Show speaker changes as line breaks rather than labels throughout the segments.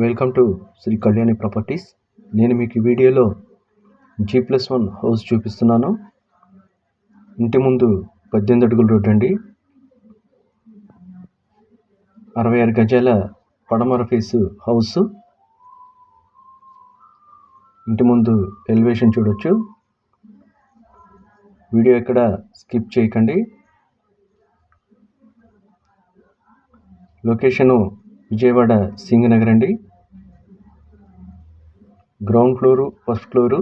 Welcome to Shri Kalyani properties. నేను మీకు ఈ వీడియోలో G+1 హౌస్ చూపిస్తున్నాను. ఇంటి ముందు 18 అడుగుల రోడ్ అండి. 66 గజాల పడమర ఫేసు హౌస్. ఇంటి ముందు ఎలివేషన్ చూడొచ్చు. వీడియో ఎక్కడ స్కిప్ చేయకండి. లొకేషను విజయవాడ సింగనగర్ అండి. Ground floor, first floor.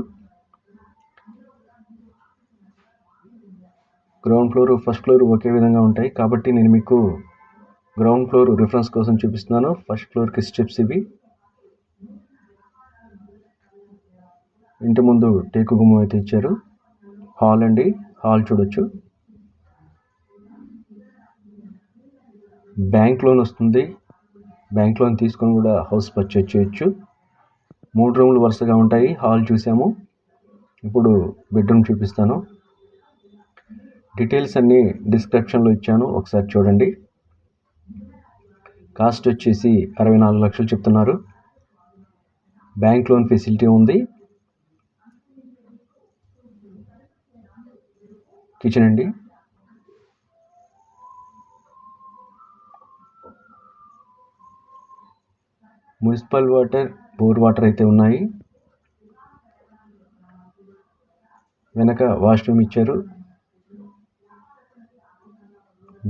Ground floor, first floor ఒకే విధంగా ఉంటాయి కాబట్టి నేను మీకు గ్రౌండ్ ఫ్లోర్ రిఫరెన్స్ కోసం చూపిస్తున్నాను. ఫస్ట్ ఫ్లోర్కి స్టెప్స్ ఇవి. ఇంటి ముందు టేకు గుమ్మం అయితే ఇచ్చారు. హాల్ అండి, హాల్ చూడొచ్చు. బ్యాంక్ లోన్ వస్తుంది. బ్యాంక్ లోన్ తీసుకొని కూడా హౌస్ పర్చేజ్ చేయొచ్చు. 3 రూములు వరుసగా ఉంటాయి. హాల్ చూసాము, ఇప్పుడు బెడ్రూమ్ చూపిస్తాను. డీటెయిల్స్ అన్నీ డిస్క్రిప్షన్లో ఇచ్చాను, ఒకసారి చూడండి. కాస్ట్ వచ్చేసి 64 లక్షలు చెప్తున్నారు. బ్యాంక్ లోన్ ఫెసిలిటీ ఉంది. కిచెన్ అండి. మున్సిపల్ వాటర్, బోర్ వాటర్ అయితే ఉన్నాయి. వెనక వాష్రూమ్ ఇచ్చారు.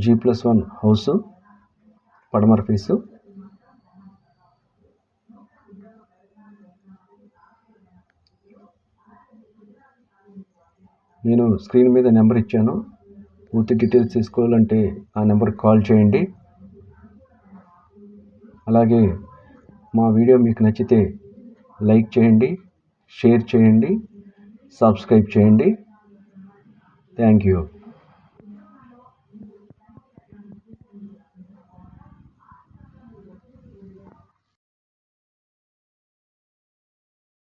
G+1 హౌస్, పడమర ఫేసు. నేను స్క్రీన్ మీద నెంబర్ ఇచ్చాను. పూర్తి డీటెయిల్స్ తీసుకోవాలంటే ఆ నెంబర్కి కాల్ చేయండి. అలాగే మా వీడియో మీకు నచ్చితే లైక్ చేయండి, షేర్ చేయండి, సబ్స్క్రైబ్ చేయండి. Thank you.